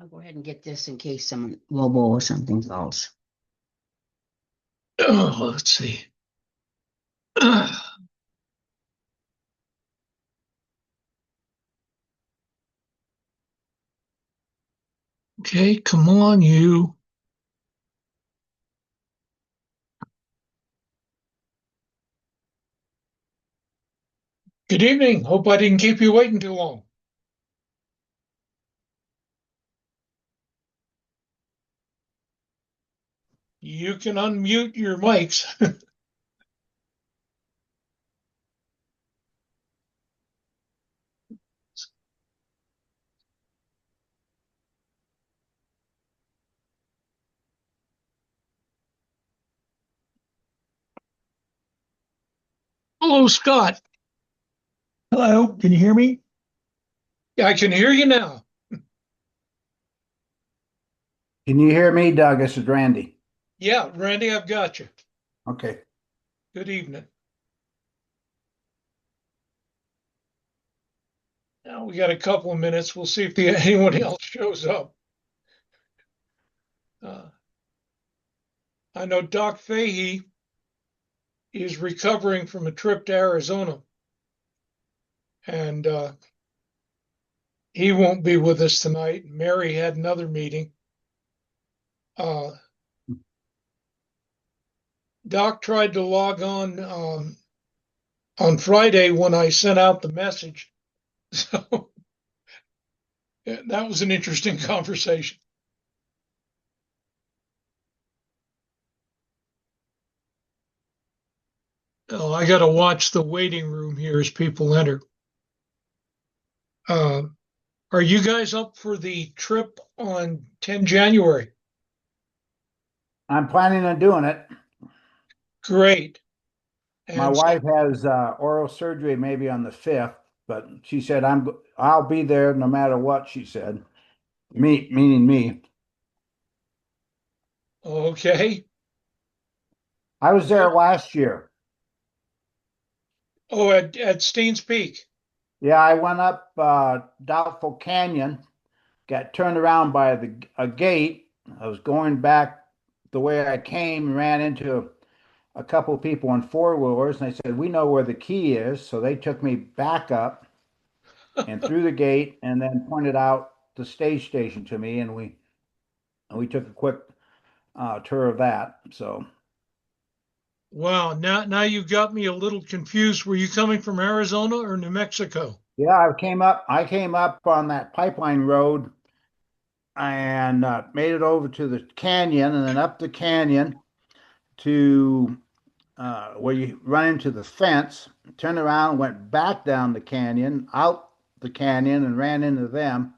I'll go ahead and get this in case someone, Lobo or something falls. Oh, let's see. Okay, come on, you. Good evening. Hope I didn't keep you waiting too long. You can unmute your mics. Hello, Scott. Hello, can you hear me? Yeah, I can hear you now. Can you hear me, Doug? This is Randy. Yeah, Randy, I've got you. Okay. Good evening. Now we got a couple of minutes. We'll see if anyone else shows up. I know Doc Fahey is recovering from a trip to Arizona, and he won't be with us tonight. Mary had another meeting. Doc tried to log on Friday when I sent out the message. So that was an interesting conversation. Oh, I got to watch the waiting room here as people enter. Are you guys up for the trip on 10 January? I'm planning on doing it. Great. My And wife has oral surgery maybe on the 5th, but she said I'll be there no matter what, she said. Meaning me. okay. I was there last year. Oh, at Steens Peak. Yeah, I went up Doubtful Canyon, got turned around by a gate. I was going back the way I came, ran into a couple of people on four-wheelers, and they said, "We know where the key is." So they took me back up and through the gate and then pointed out the stage station to me, and we took a quick tour of that. So Wow, now you got me a little confused. Were you coming from Arizona or New Mexico? yeah, I came up on that pipeline road and made it over to the canyon and then up the canyon to where you run into the fence, turned around, went back down the canyon, out the canyon, and ran into them.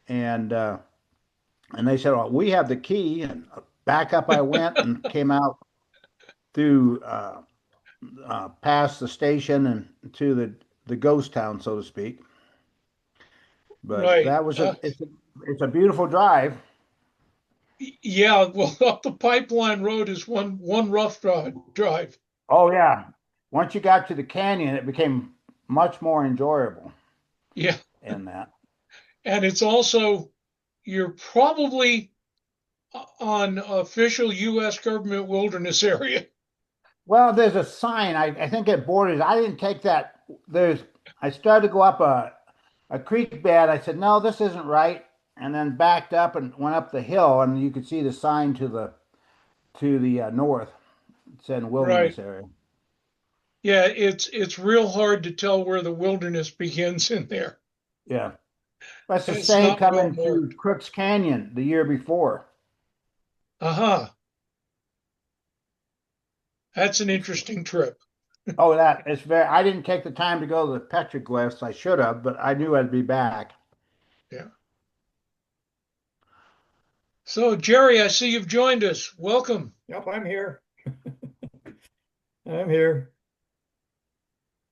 And they said, "Well, we have the key." And back up I went and came out through past the station and to the ghost town, so to speak. But Right. that was it's a beautiful drive. Yeah, well, up the pipeline road is one rough drive. Oh yeah. Once you got to the canyon, it became much more enjoyable Yeah. in that. And it's also, you're probably on official U.S. government wilderness area. Well, there's a sign. I think it borders. I didn't take that. I started to go up a creek bed. I said, no, this isn't right. And then backed up and went up the hill, and you could see the sign to the north. It said Right. wilderness area. Yeah, it's real hard to tell where the wilderness begins in there. Yeah. That's the It's same not well coming through marked. Crooks Canyon the year before. Uh-huh. That's an interesting trip. Oh, that it's very. I didn't take the time to go to the petroglyphs. I should have, but I knew I'd be back. Yeah. So, Jerry, I see you've joined us. Welcome. Yep, I'm here. I'm here.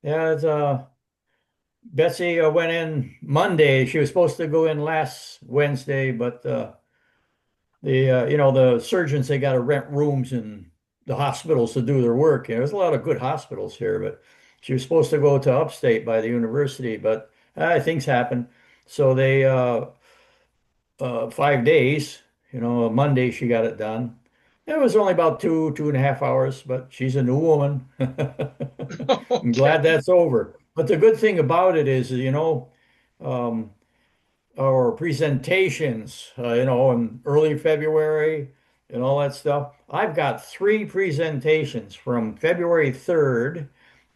Yeah, it's Betsy went in Monday. She was supposed to go in last Wednesday, but the surgeons, they got to rent rooms in the hospitals to do their work. There's a lot of good hospitals here, but she was supposed to go to upstate by the university, but Things happen. So they 5 days, Monday she got it done. It was only about 2.5 hours, but she's a new woman. I'm glad Okay. that's over. But the good thing about it is, um, our presentations, in early February and all that stuff. I've got three presentations from February 3rd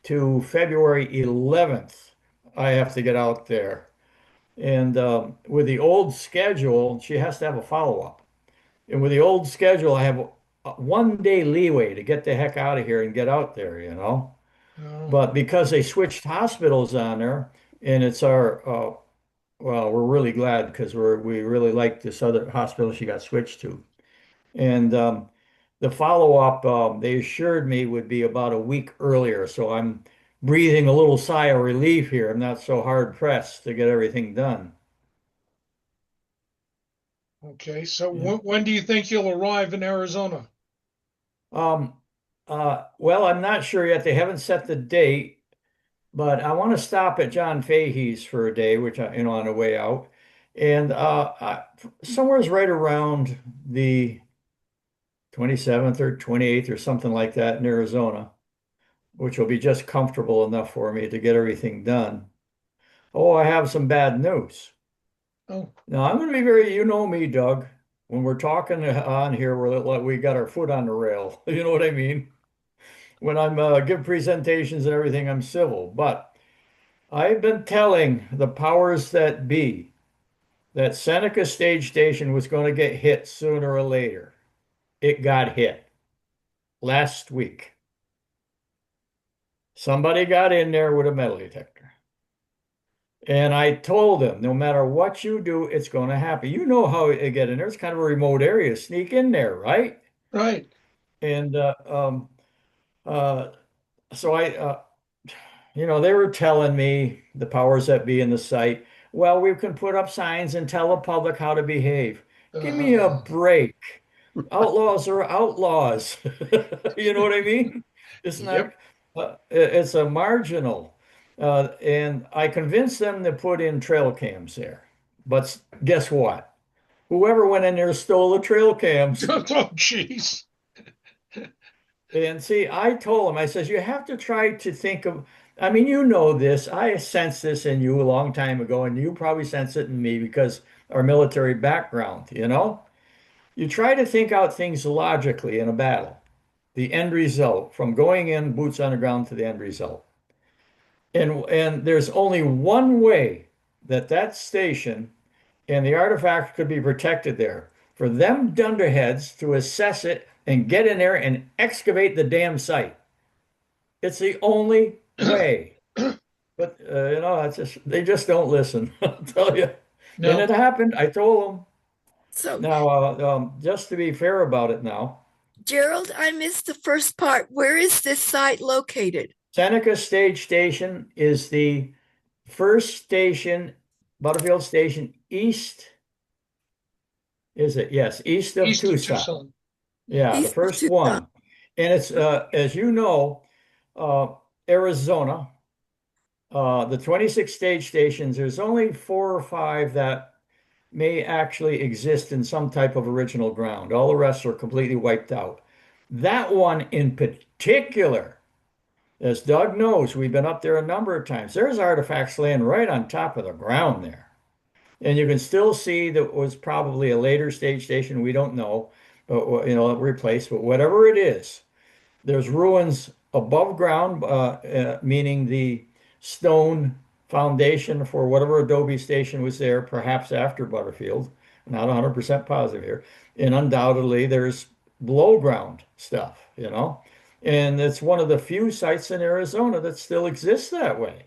to February 11th. I have to get out there. And with the old schedule, she has to have a follow-up. And with the old schedule, I have a 1 day leeway to get the heck out of here and get out there. Oh, But because they switched hospitals on her, and it's well, we're really glad because we really like this other hospital she got switched to. And the follow-up, they assured me would be about a week earlier. So I'm breathing a little sigh of relief here. I'm not so hard pressed to get everything done. okay. So Yeah. when do you think you'll arrive in Arizona? Um, well, I'm not sure yet. They haven't set the date, but I want to stop at John Fahey's for a day, which on the way out. And somewhere's right around the 27th or 28th or something like that in Arizona, which will be just comfortable enough for me to get everything done. Oh, I have some bad news. Oh, Now, I'm going to be you know me, Doug. When we're talking on here, we're like we got our foot on the rail. You know what I mean? When I'm give presentations and everything, I'm civil. But I've been telling the powers that be that Seneca Stage Station was going to get hit sooner or later. It got hit last week. Somebody got in there with a metal detector. And I told them, no matter what you do, it's going to happen. You know how it get in there. It's kind of a remote area. Sneak in there, right? right. And uh, so they were telling me, the powers that be in the site, well, we can put up signs and tell the public how to behave. Give me a Uh, break. Outlaws are outlaws. You know what I mean? It's not, yep. it's a marginal. And I convinced them to put in trail cams there. But guess what? Whoever went in there stole the trail cams. Oh, jeez. And see, I told him, I says, you have to try to think of, I mean, you know this. I sensed this in you a long time ago, and you probably sense it in me because our military background. You try to think out things logically in a battle, the end result, from going in boots on the ground to the end result. And there's only one way that that station and the artifact could be protected there. For them dunderheads to assess it and get in there and excavate the damn site. It's the only way. But they just don't listen. I'll tell you. And it No. happened. I told them. So, Now, just to be fair about it now, Gerald, I missed the first part. Where is this site located? Seneca Stage Station is the first station, Butterfield Station, east, is it? Yes, east of East of Tucson. Tucson. Yeah, the East of first Tucson. one. And it's, as you know, Arizona, the 26 stage stations, there's only 4 or 5 that may actually exist in some type of original ground. All the rest are completely wiped out. That one in particular, as Doug knows, we've been up there a number of times. There's artifacts laying right on top of the ground there. And you can still see that was probably a later stage station. We don't know, but replaced. But whatever it is, there's ruins above ground, meaning the stone foundation for whatever adobe station was there, perhaps after Butterfield. Not 100% positive here. And undoubtedly, there's below ground stuff. And it's one of the few sites in Arizona that still exists that way.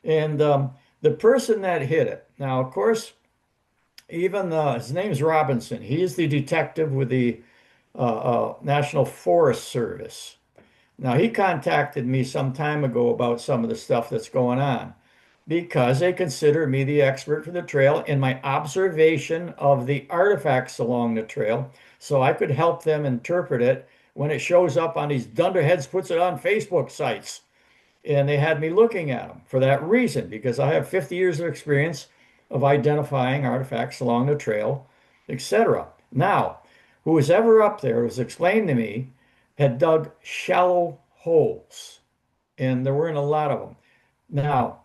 And the person that hit it, now, of course, even his name's Robinson. He's the detective with the National Forest Service. Now, he contacted me some time ago about some of the stuff that's going on because they consider me the expert for the trail in my observation of the artifacts along the trail, so I could help them interpret it when it shows up on these dunderheads, puts it on Facebook sites. And they had me looking at them for that reason, because I have 50 years of experience of identifying artifacts along the trail, etc. Now, who was ever up there, it was explained to me, had dug shallow holes, and there weren't a lot of them. Now,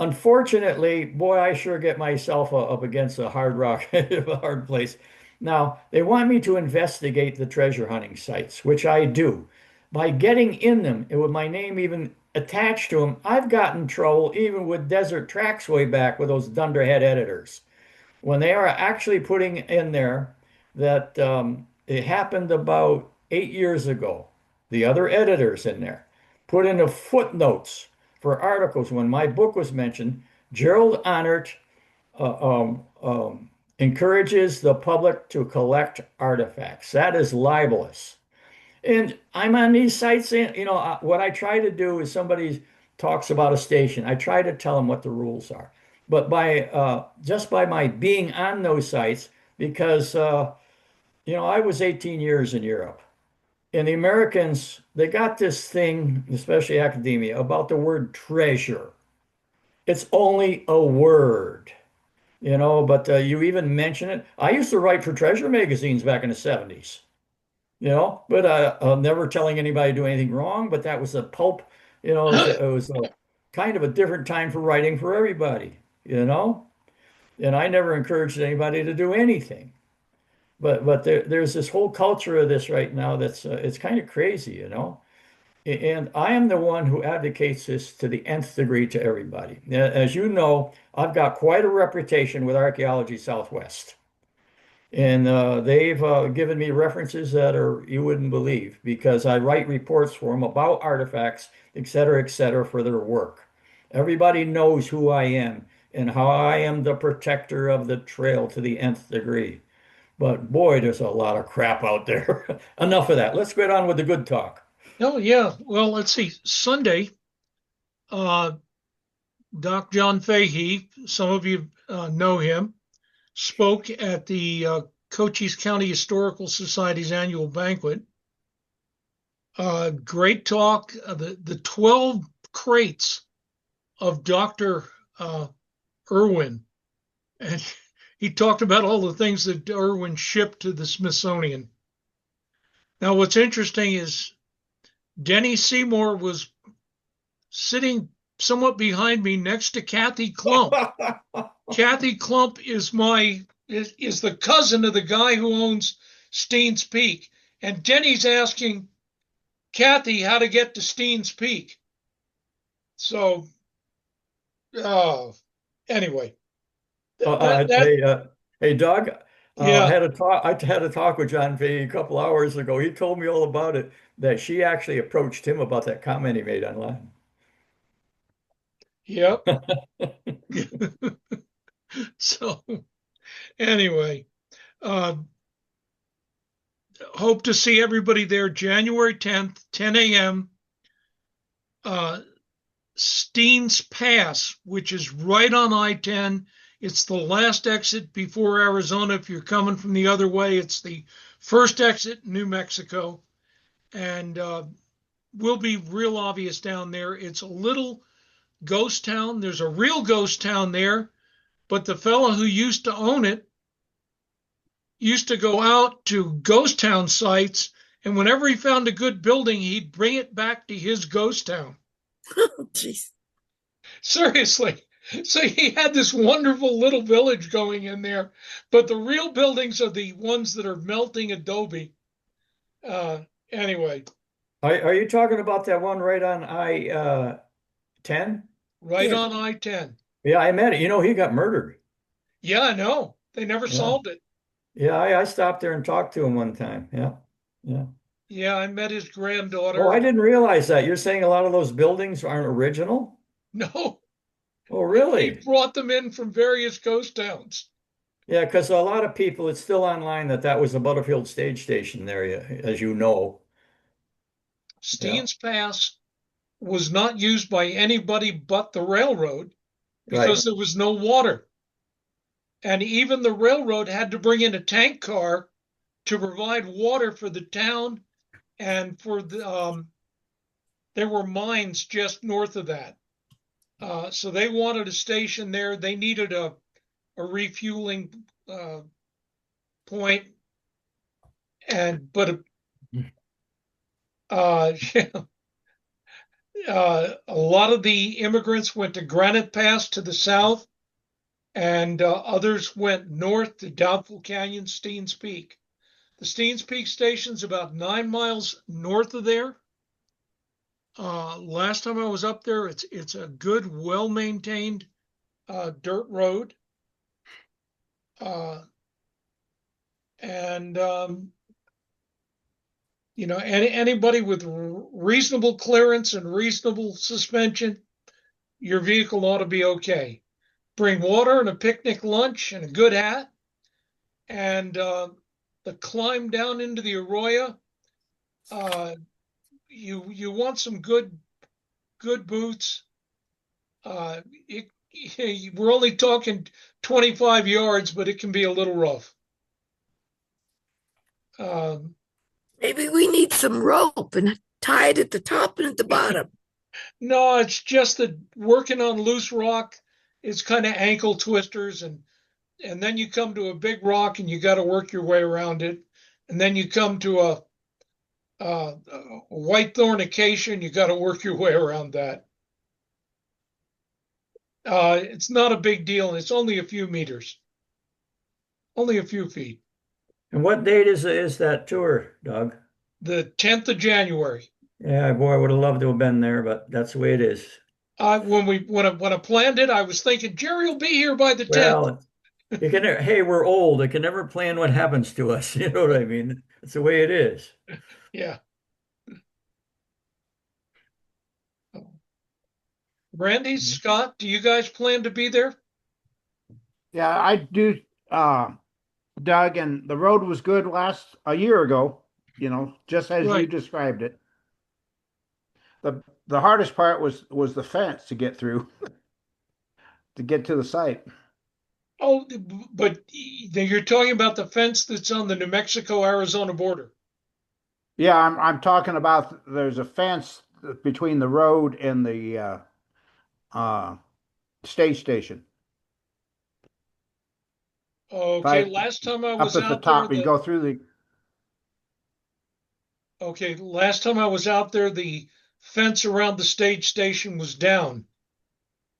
unfortunately, boy, I sure get myself up against a hard rock, a hard place. Now, they want me to investigate the treasure hunting sites, which I do. By getting in them, and with my name even attached to them, I've gotten trouble even with Desert Tracks way back with those dunderhead editors. When they are actually putting in there that it happened about 8 years ago, the other editors in there put in the footnotes for articles when my book was mentioned. Gerald Honert encourages the public to collect artifacts. That is libelous. And I'm on these sites, and what I try to do is somebody talks about a station, I try to tell them what the rules are. But by just by my being on those sites, because I was 18 years in Europe, and the Americans, they got this thing, especially academia, about the word treasure. It's only a word, but you even mention it. I used to write for treasure magazines back in the 70s, but never telling anybody to do anything wrong. But that was a pulp, it was a kind of a different time for writing for everybody, and I never encouraged anybody to do anything. But there's this whole culture of this right now that's it's kind of crazy. And I am the one who advocates this to the nth degree to everybody. As you know, I've got quite a reputation with Archaeology Southwest. And they've given me references that you wouldn't believe, because I write reports for them about artifacts, et cetera, for their work. Everybody knows who I am and how I am the protector of the trail to the nth degree. But boy, there's a lot of crap out there. Enough of that. Let's get on with the good talk. Oh, yeah. Well, let's see. Sunday, Doc John Fahey, some of you know him, spoke at the Cochise County Historical Society's annual banquet. Great talk. The 12 crates of Dr. Irwin. And he talked about all the things that Irwin shipped to the Smithsonian. Now, what's interesting is Denny Seymour was sitting somewhat behind me next to Kathy Klump. Kathy Klump is the cousin of the guy who owns Steens Peak. And Denny's asking Kathy how to get to Steens Peak. So, anyway. Hey, Doug, Yeah. I had a talk with John Fahey a couple hours ago. He told me all about it, that she actually approached him about that comment he made online. Yep. So, anyway, hope to see everybody there January 10th, 10 a.m. Steens Pass, which is right on I-10. It's the last exit before Arizona. If you're coming from the other way, it's the first exit, New Mexico. And will be real obvious down there. It's a little ghost town. There's a real ghost town there, but the fellow who used to own it used to go out to ghost town sites, and whenever he found a good building, he'd bring it back to his ghost town. Oh, jeez. Seriously. So he had this wonderful little village going in there, but the real buildings are the ones that are melting adobe. Anyway. Are you talking about that one right on I-10? Right Yeah. on I-10. Yeah, I met it. He got murdered. Yeah, I know. They never solved it. Yeah, I stopped there and talked to him one time. Yeah. Yeah, I met his granddaughter. Oh, I didn't realize that. You're saying a lot of those buildings aren't original? No, Oh, he really? brought them in from various ghost towns. Yeah, because a lot of people, it's still online that was the Butterfield stage station there, as you know. Steens Pass was not used by anybody but the railroad because there was no water. And even the railroad had to bring in a tank car to provide water for the town and for the there were mines just north of that. So they wanted a station there. They needed a refueling point, but a lot of the immigrants went to Granite Pass to the south, and others went north to Doubtful Canyon, Steens Peak. The Steens Peak station's about 9 miles north of there. Last time I was up there, it's a good, well-maintained dirt road. And anybody with reasonable clearance and reasonable suspension, your vehicle ought to be okay. Bring water and a picnic lunch and a good hat. And the climb down into the Arroyo, you want some good boots. We're only talking 25 yards, but it can be a little rough. Maybe we need some rope and tie it at the top and at the bottom. No, it's just that working on loose rock is kind of ankle twisters, and then you come to a big rock and you got to work your way around it, and then you come to a whitethorn acacia and you got to work your way around that. It's not a big deal, and it's only a few meters, only a few feet. And what date is that tour, Doug? The 10th of January. Yeah, boy, I would have loved to have been there, but that's the way it is. When I planned it, I was thinking Jerry will be here by the 10th. Well, hey, we're old. I can never plan what happens to us. You know what I mean? It's the way it is. Yeah. Randy, Scott, do you guys plan to be there? Yeah, I do, Doug, and the road was good a year ago, just as you Right. described it. The hardest part was the fence to get through, to get to the site. Oh, but you're talking about the fence that's on the New Mexico-Arizona border. Yeah, I'm talking about there's a fence between the road and the stage station. Okay, Right. last time I Up was at the out top, there, you go through the. okay, last time I was out there, the fence around the stage station was down.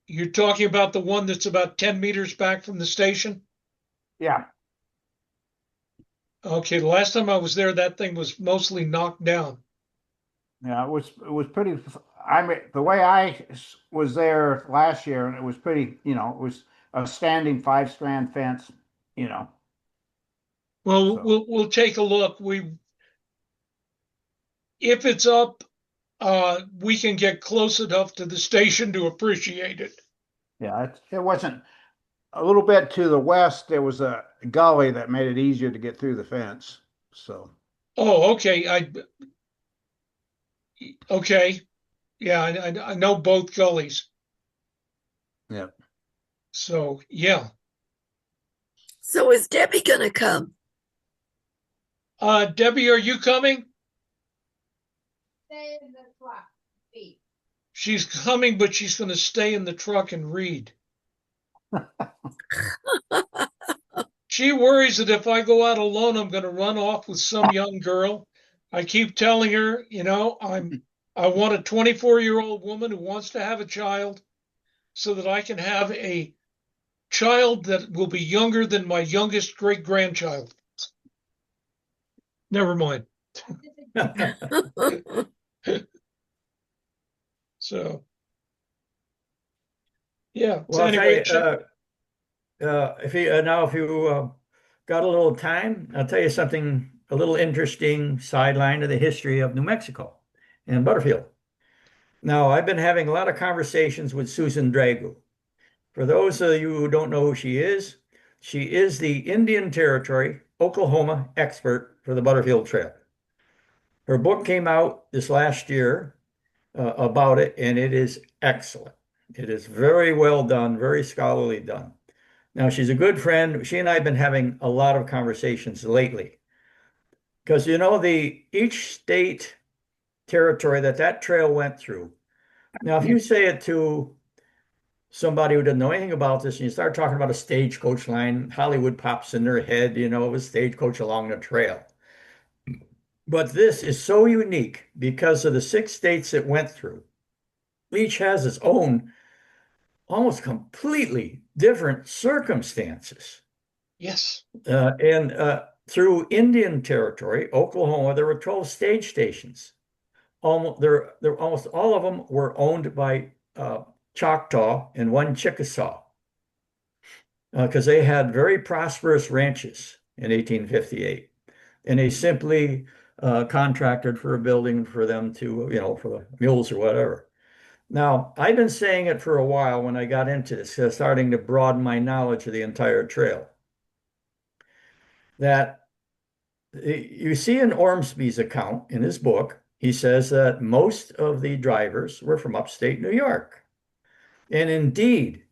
You're talking about the one that's about 10 meters back from the station? Yeah. Okay, the last time I was there, that thing was mostly knocked down. Yeah, it was pretty. I mean, the way I was there last year, and it was pretty. It was a standing 5-strand fence. Well, So we'll take a look. If it's up, we can get close enough to the station to appreciate it. yeah, it wasn't a little bit to the west. There was a gully that made it easier to get through the fence. So Oh, okay. Okay. Yeah, I know both gullies. yeah. So yeah. So is Debbie gonna come? Debbie, are you coming? Stay in the truck. Feet. She's coming, but she's going to stay in the truck and read. She worries that if I go out alone, I'm going to run off with some young girl. I keep telling her, I want a 24-year-old woman who wants to have a child so that I can have a child that will be younger than my youngest great-grandchild. Never mind. So, yeah. Well, Anyway, if you got a little time, I'll tell you something, a little interesting sideline of the history of New Mexico and Butterfield. Now, I've been having a lot of conversations with Susan Dragu. For those of you who don't know who she is the Indian Territory, Oklahoma expert for the Butterfield Trail. Her book came out this last year about it, and it is excellent. It is very well done, very scholarly done. Now, she's a good friend. She and I have been having a lot of conversations lately because each state territory that that trail went through. Now, if you say it to somebody who doesn't know anything about this and you start talking about a stagecoach line, Hollywood pops in their head, you know, of a stagecoach along the trail. But this is so unique because of the 6 states it went through. Each has its own almost completely different circumstances. Yes. And through Indian Territory, Oklahoma, there were 12 stage stations. Almost all of them were owned by Choctaw and one Chickasaw because they had very prosperous ranches in 1858. And they simply contracted for a building for them to, you know, for the mules or whatever. Now, I've been saying it for a while when I got into this, starting to broaden my knowledge of the entire trail, that you see in Ormsby's account in his book, he says that most of the drivers were from upstate New York. And indeed,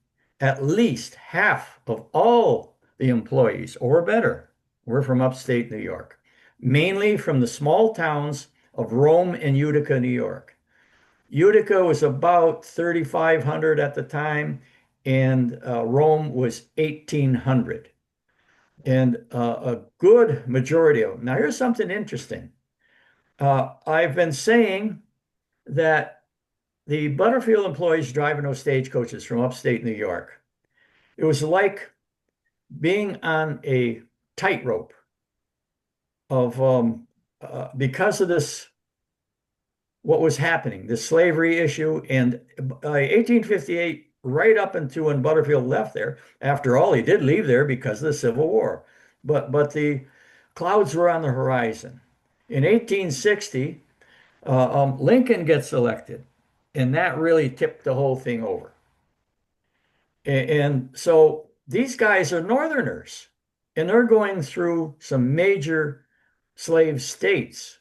at least half of all the employees, or better, were from upstate New York, mainly from the small towns of Rome and Utica, New York. Utica was about 3,500 at the time, and Rome was 1,800. And a good majority of them. Now, here's something interesting. I've been saying that the Butterfield employees driving those stagecoaches from upstate New York, it was like being on a tightrope of because of this, what was happening, the slavery issue. And by 1858, right up until when Butterfield left there, after all, he did leave there because of the Civil War. But the clouds were on the horizon. In 1860, Lincoln gets elected, and that really tipped the whole thing over. And so these guys are Northerners, and they're going through some major slave states.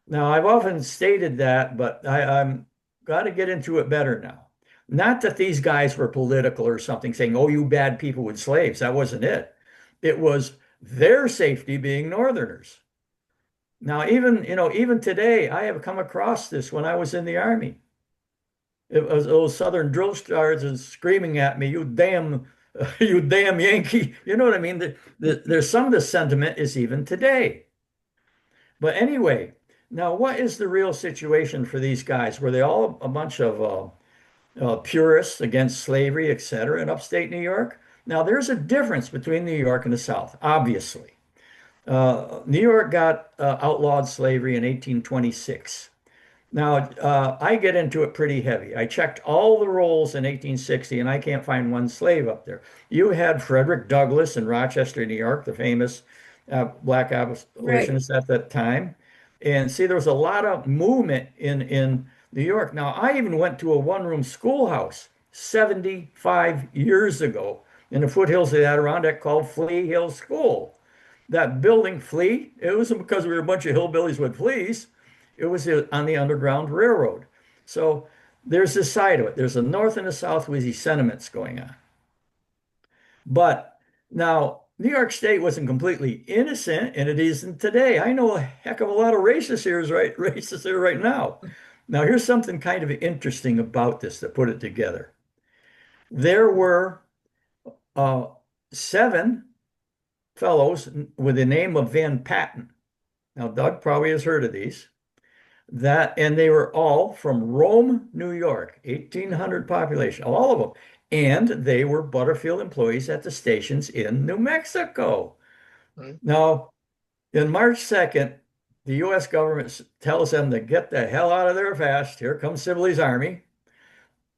Now, I've often stated that, but I'm got to get into it better now. Not that these guys were political or something, saying, "Oh, you bad people with slaves." That wasn't it. It was their safety being Northerners. Now, even today, I have come across this when I was in the Army. It was those Southern drill sergeants screaming at me, you damn Yankee." You know what I mean? There's some of the sentiment is even today. But anyway, now what is the real situation for these guys? Were they all a bunch of purists against slavery, etc., in upstate New York? Now, there's a difference between New York and the South, obviously. New York got outlawed slavery in 1826. Now, I get into it pretty heavy. I checked all the rolls in 1860, and I can't find one slave up there. You had Frederick Douglass in Rochester, New York, the famous black abolitionist at that time. And see, there was a lot of movement in New York. Now, I even went to a one-room schoolhouse 75 years ago in the foothills of the Adirondack called Flea Hill School. That building, Flea, it wasn't because we were a bunch of hillbillies with fleas. It was on the Underground Railroad. So there's this side of it. There's a North and a South with these sentiments going on. But now, New York State wasn't completely innocent, and it isn't today. I know a heck of a lot of racists here right now. Now, here's something kind of interesting about this to put it together. There were 7 fellows with the name of Van Patten. Now, Doug probably has heard of these. And they were all from Rome, New York, 1,800 population, all of them. And they were Butterfield employees at the stations in New Mexico. Right. Now, in March 2nd, the U.S. government tells them to get the hell out of there fast. Here comes Sibley's army.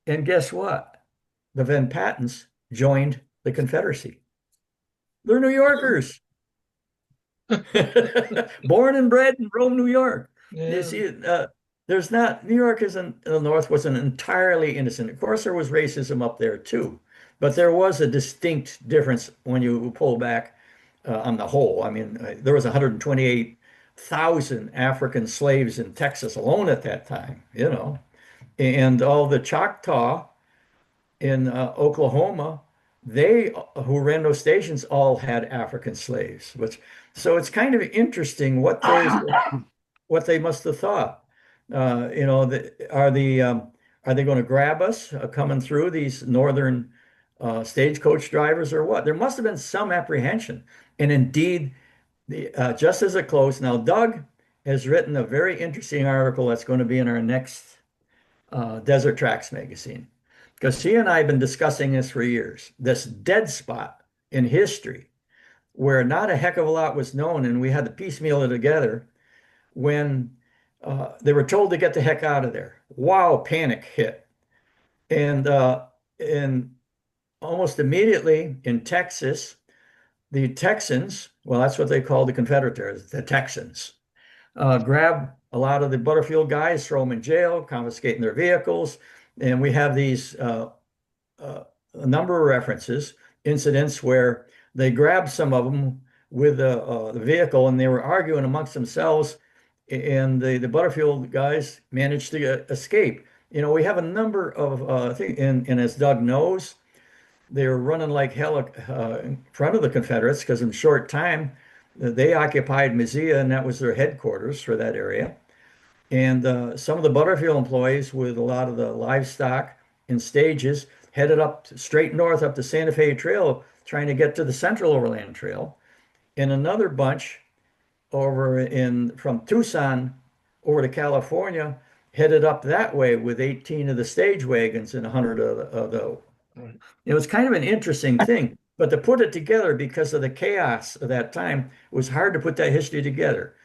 And guess what? The Van Pattens joined the Confederacy. They're New Yorkers. Born and bred in Rome, New York. Yeah. You see, New York in the North wasn't entirely innocent. Of course, there was racism up there too, but there was a distinct difference when you pull back on the whole. I mean, there was 128,000 African slaves in Texas alone at that time, and all the Choctaw in Oklahoma, who ran those stations all had African slaves. So it's kind of interesting what they must have thought. Are they going to grab us coming through these northern stagecoach drivers or what? There must have been some apprehension. And indeed, just as it closed, now Doug has written a very interesting article that's going to be in our next Desert Tracks magazine. Because he and I have been discussing this for years, this dead spot in history where not a heck of a lot was known, and we had to piecemeal it together when they were told to get the heck out of there. Wow, panic hit. And almost immediately in Texas, the Texans, well, that's what they call the Confederates, the Texans, grab a lot of the Butterfield guys, throw them in jail, confiscating their vehicles. And we have these a number of references, incidents where they grabbed some of them with the vehicle and they were arguing amongst themselves. And the Butterfield guys managed to escape. We have a number of things, and as Doug knows, they were running like hell in front of the Confederates because in a short time they occupied Mizia and that was their headquarters for that area. And some of the Butterfield employees with a lot of the livestock and stages headed up straight north up the Santa Fe Trail, trying to get to the Central Overland Trail. And another bunch from Tucson over to California headed up that way with 18 of the stage wagons and 100 of the. Right. It was kind of an interesting thing, but to put it together because of the chaos of that time, it was hard to put that history together.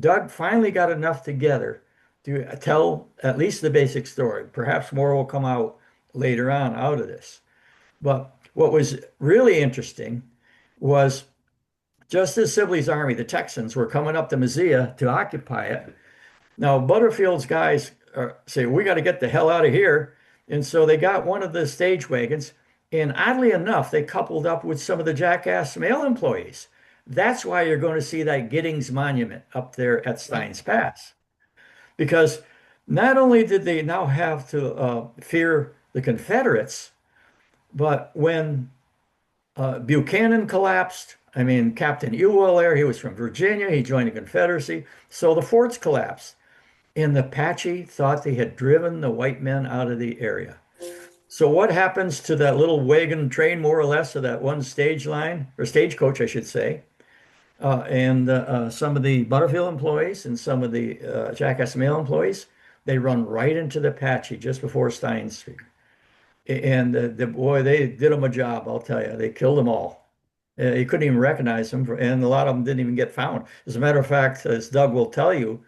Doug finally got enough together to tell at least the basic story. Perhaps more will come out later on out of this. But what was really interesting was just as Sibley's army, the Texans, were coming up to Mizia to occupy it. Now, Butterfield's guys say, we got to get the hell out of here. And so they got one of the stage wagons. And oddly enough, they coupled up with some of the jackass mail employees. That's why you're going to see that Giddings Monument up there at Steins Pass. Because not only did they now have to fear the Confederates, but when Buchanan collapsed, I mean, Captain Ewell there, he was from Virginia, he joined the Confederacy, so the forts collapsed. And the Apache thought they had driven the white men out of the area. So what happens to that little wagon train, more or less, of that one stage line, or stagecoach, I should say, and some of the Butterfield employees and some of the Jackass Mail employees, they run right into the Apache just before Stein Street. And boy, they did them a job, I'll tell you. They killed them all. You couldn't even recognize them, and a lot of them didn't even get found. As a matter of fact, as Doug will tell you,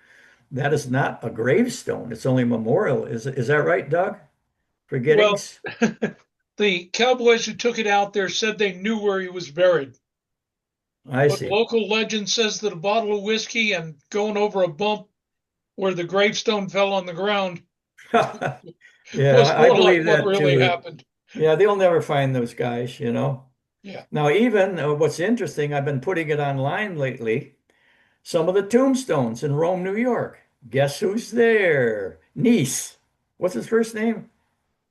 that is not a gravestone. It's only a memorial. Is that right, Doug? For Giddings? Well, the cowboys who took it out there said they knew where he was buried. I But see. local legend says that a bottle of whiskey and going over a bump where the gravestone fell on the ground Yeah, was I more like believe what that really too. happened. Yeah, they'll never find those guys, Yeah. Now, even what's interesting, I've been putting it online lately. Some of the tombstones in Rome, New York. Guess who's there? Nice. What's his first name?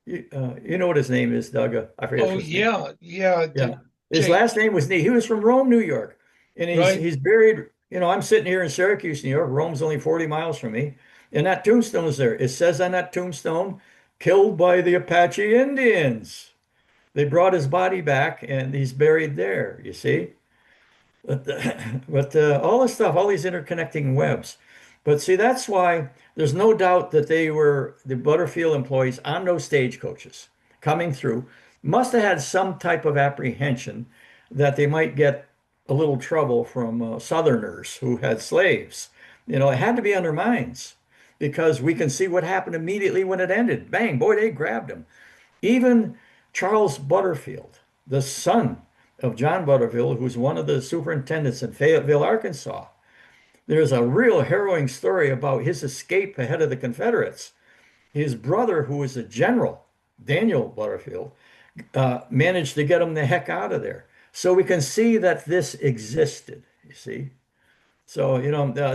You know what his name is, Doug. I forget Oh, his first name. yeah. Yeah. His Jake, last name was Nice. He was from Rome, New York. And right? he's buried, I'm sitting here in Syracuse, New York. Rome's only 40 miles from me. And that tombstone is there. It says on that tombstone, killed by the Apache Indians. They brought his body back and he's buried there, you see? But all this stuff, all these interconnecting webs. But see, that's why there's no doubt that they were the Butterfield employees on those stagecoaches coming through, must have had some type of apprehension that they might get a little trouble from Southerners who had slaves. It had to be on their minds because we can see what happened immediately when it ended. Bang, boy, they grabbed him. Even Charles Butterfield, the son of John Butterfield, who's one of the superintendents in Fayetteville, Arkansas. There's a real harrowing story about his escape ahead of the Confederates. His brother, who was a general, Daniel Butterfield, managed to get him the heck out of there. So we can see that this existed, you see. So,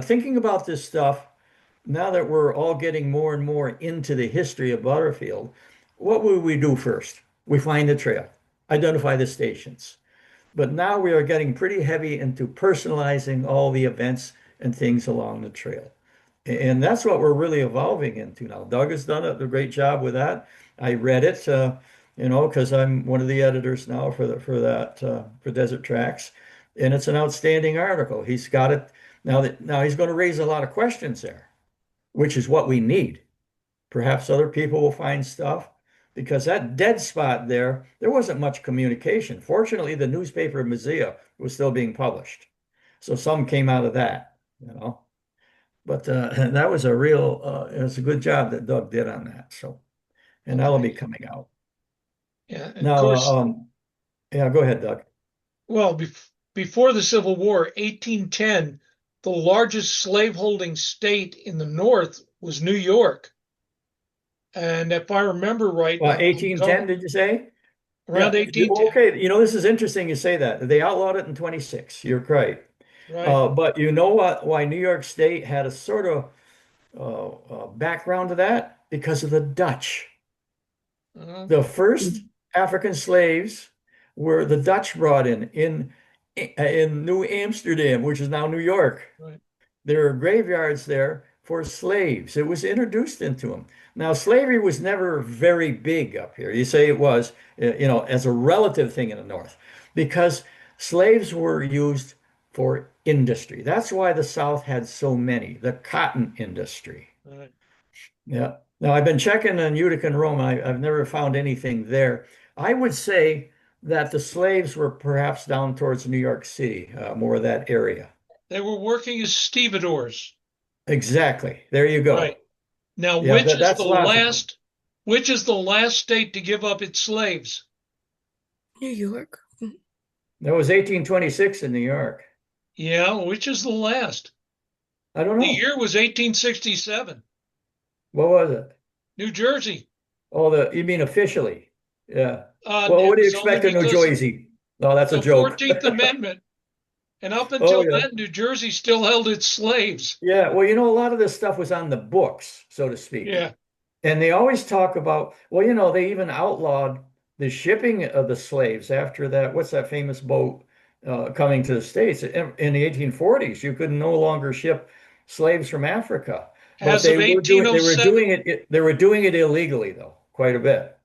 thinking about this stuff, now that we're all getting more and more into the history of Butterfield, what would we do first? We find the trail, identify the stations. But now we are getting pretty heavy into personalizing all the events and things along the trail. And that's what we're really evolving into now. Doug has done a great job with that. I read it, because I'm one of the editors now for Desert Tracks, and it's an outstanding article. He's got it now he's going to raise a lot of questions there, which is what we need. Perhaps other people will find stuff because that dead spot there wasn't much communication. Fortunately, the newspaper in Mazia was still being published. So some came out of that. But that was it was a good job that Doug did on that. So, and that'll be coming out. Yeah, and of Now, course, yeah, go ahead, Doug. well, before the Civil War, 1810, the largest slaveholding state in the North was New York. And if I remember right, 1810, did you say? around Yeah. 1810, Okay, this is interesting you say that. They outlawed it in 26. You're right. right? But you know what? Why New York State had a sort of background to that? Because of the Dutch. Uh, The first African slaves were the Dutch brought in New Amsterdam, which is now New York. right. There are graveyards there for slaves. It was introduced into them. Now, slavery was never very big up here. You say it was, as a relative thing in the North, because slaves were used for industry. That's why the South had so many, the cotton industry. Right. Yeah. Now, I've been checking on Utica and Rome. I've never found anything there. I would say that the slaves were perhaps down towards New York City, more of that area. They were working as stevedores. Exactly. There you go. Right. Now, Yeah, that's logical. which is the last state to give up its slaves? New York. That was 1826 in New York. Yeah, which is the last? I don't The know. year was 1867. What was it? New Jersey. Oh, you mean officially? Yeah. Well, It what do you was only expect in New because Jersey? Oh, that's a the joke. 14th Amendment. And up Oh, until yeah. then, New Jersey still held its slaves. Yeah. Well, a lot of this stuff was on the books, so to speak. Yeah. And they always talk about, they even outlawed the shipping of the slaves after that. What's that famous boat coming to the States in the 1840s? You could no longer ship slaves from Africa. But As of 1807, they were doing it illegally though, quite a bit.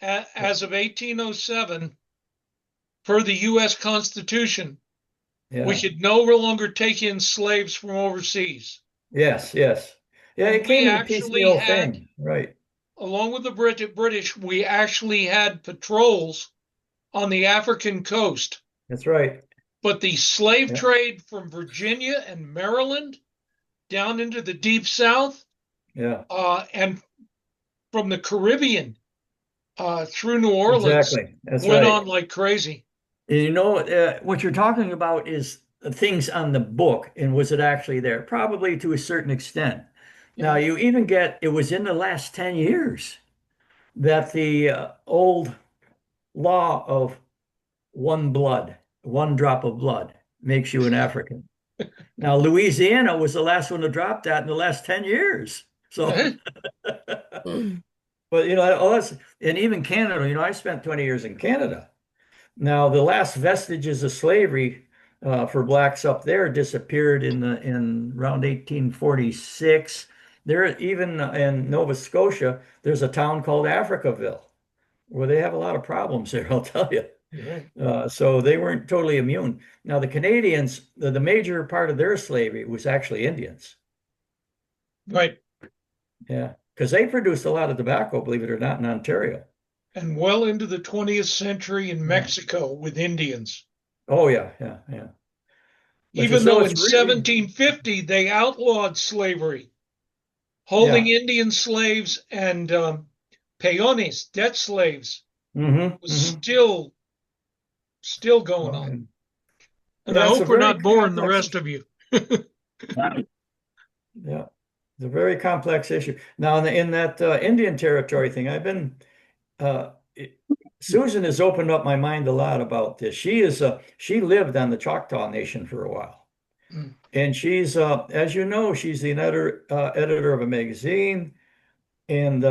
as of 1807, per the U.S. Constitution, Yeah. we could no longer take in slaves from overseas. Yes, yes. Yeah, And it came we in a actually piecemeal had, thing. Right. along with the British, we actually had patrols on the African coast. That's right. But the slave Yeah. trade from Virginia and Maryland down into the deep South, Yeah. and from the Caribbean through New Orleans Exactly. That's went right. on like crazy. What you're talking about is things on the book, and was it actually there? Probably to a certain extent. Now, Yeah. you even it was in the last 10 years that the old law of one blood, one drop of blood makes you an African. Now, Louisiana was the last one to drop that in the last 10 years. So, Mm. but and even Canada, I spent 20 years in Canada. Now, the last vestiges of slavery for blacks up there disappeared in around 1846. There, even in Nova Scotia, there's a town called Africaville, where they have a lot of problems there, I'll tell you. Right. So they weren't totally immune. Now, the Canadians, the major part of their slavery was actually Indians. Right. Yeah, because they produced a lot of tobacco, believe it or not, in Ontario. And well into the 20th century in Mexico with Indians. Oh, yeah, yeah, yeah. Even though in 1750 they outlawed slavery, holding Indian slaves and peones, debt slaves, was still going on. And I hope we're not boring the rest of you. Yeah, it's a very complex issue. Now, in that Indian territory thing, Susan has opened up my mind a lot about this. She lived on the Choctaw Nation for a while. Mm. And she's, as you know, she's the editor of a magazine. And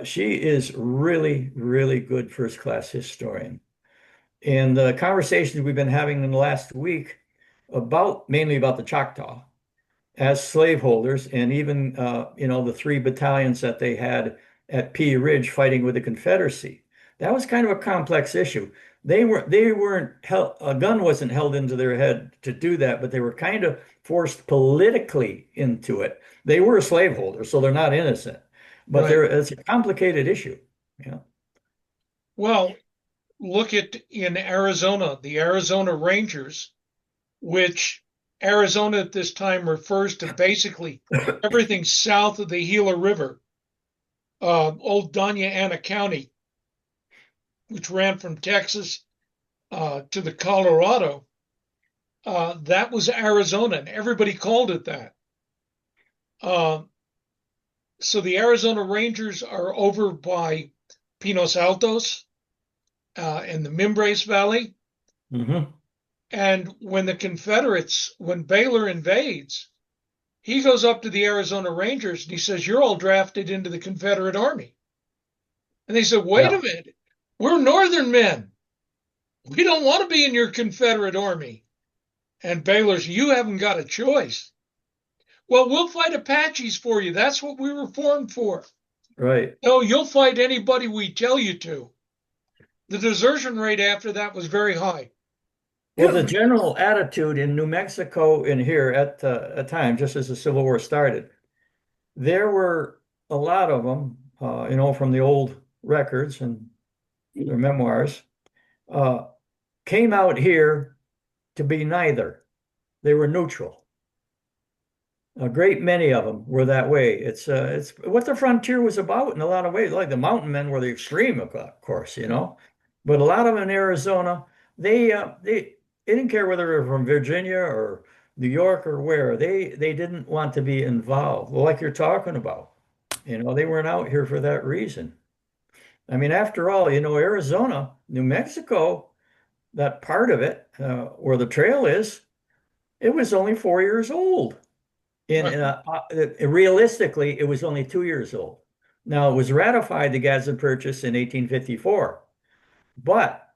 she is really, really good first-class historian. And the conversations we've been having in the last week mainly about the Choctaw, as slaveholders, and even the 3 battalions that they had at Pea Ridge fighting with the Confederacy. That was kind of a complex issue. They weren't held, a gun wasn't held into their head to do that, but they were kind of forced politically into it. They were slaveholders, so they're not innocent, but Right. it's a complicated issue. Yeah. Well, look at in Arizona, the Arizona Rangers, which Arizona at this time refers to basically everything south of the Gila River, old Doña Ana County, which ran from Texas to the Colorado. That was Arizona, and everybody called it that. So the Arizona Rangers are over by Pinos Altos in the Mimbres Valley. Hmm. And when the Confederates, when Baylor invades, he goes up to the Arizona Rangers and he says, "You're all drafted into the Confederate Army." And they said, "Wait Yeah. a minute. We're Northern men. We don't want to be in your Confederate Army." And Baylor's, "You haven't got a choice." "Well, we'll fight Apaches for you. That's what we were formed for." Right. "No, you'll fight anybody we tell you to." The desertion rate after that was very high. Well, the general attitude in New Mexico and here at a time, just as the Civil War started, there were a lot of them, from the old records and their memoirs, uh, came out here to be neither. They were neutral. A great many of them were that way. It's what the frontier was about in a lot of ways. Like the mountain men were the extreme, of course, but a lot of them in Arizona, they didn't care whether they were from Virginia or New York or where. They didn't want to be involved, like you're talking about. They weren't out here for that reason. I mean, after all, Arizona, New Mexico, that part of it where the trail is, it was only 4 years old. Realistically, it was only 2 years old. Now, it was ratified, the Gadsden Purchase, in 1854, but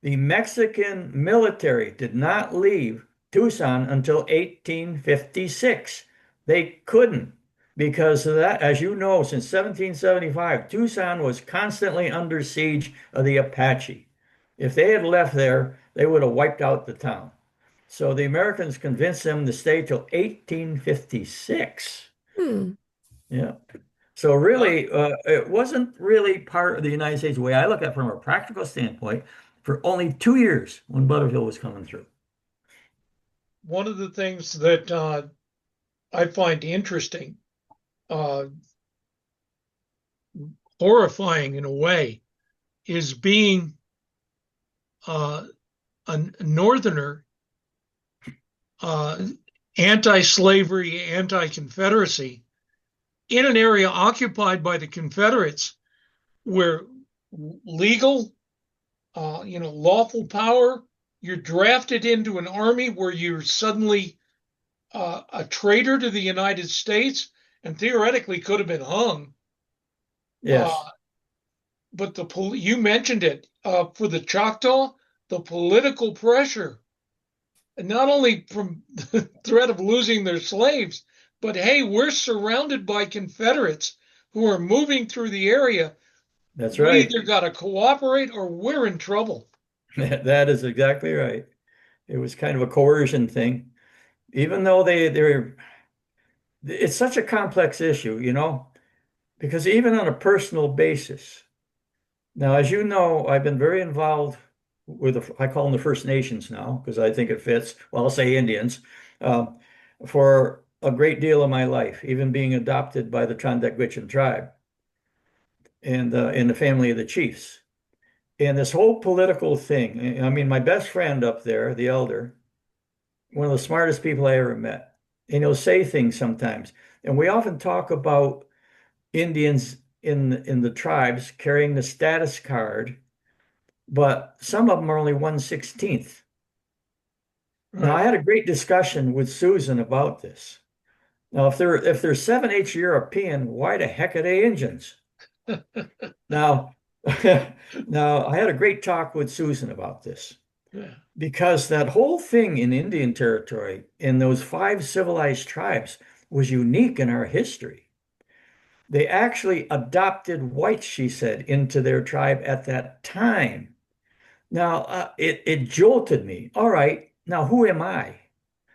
the Mexican military did not leave Tucson until 1856. They couldn't because of that. As you know, since 1775, Tucson was constantly under siege of the Apache. If they had left there, they would have wiped out the town. So the Americans convinced them to stay till 1856. Hmm. Yeah. So really, it wasn't really part of the United States the way I look at it from a practical standpoint for only 2 years when Butterfield was coming through. One of the things that I find interesting, uh, horrifying in a way, is being a Northerner, anti-slavery, anti-Confederacy, in an area occupied by the Confederates, where legal, lawful power, you're drafted into an army where you're suddenly a traitor to the United States and theoretically could have been hung. Yes. But you mentioned it, for the Choctaw, the political pressure, and not only from the threat of losing their slaves, but hey, we're surrounded by Confederates who are moving through the area. That's We right. either got to cooperate or we're in trouble. That is exactly right. It was kind of a coercion thing, even though it's such a complex issue, because even on a personal basis. Now, as you know, I've been very involved with, I call them the First Nations now, because I think it fits. Well, I'll say Indians, um, for a great deal of my life, even being adopted by the Tondeck tribe and in the family of the chiefs. And this whole political thing, I mean, my best friend up there, the elder, one of the smartest people I ever met, and he'll say things sometimes. And we often talk about Indians in the tribes carrying the status card, but some of them are only 1/16. Now, I Right. had a great discussion with Susan about this. Now, if they're 7/8 European, why the heck are they Indians? Now, now I had a great talk with Susan about this. Yeah. because that whole thing in Indian Territory in those 5 civilized tribes was unique in our history. They actually adopted whites, she said, into their tribe at that time. Now, it jolted me. All right, now who am I?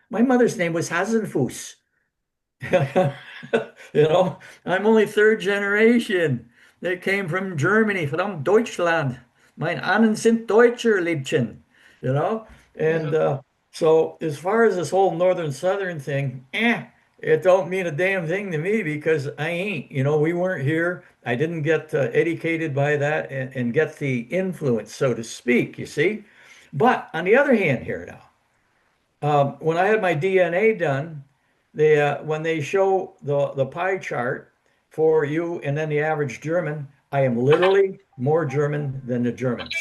My mother's name was Hasenfuss. You know, I'm only third generation. They came from Germany, from Deutschland. Mein Ahnen sind Deutscher, Liebchen. You know, and Yeah. so as far as this whole northern southern thing, it don't mean a damn thing to me because I ain't. You know, we weren't here. I didn't get educated by that and get the influence, so to speak. You see, but on the other hand, here now. When I had my DNA done, when they show the pie chart for you and then the average German, I am literally more German than the Germans,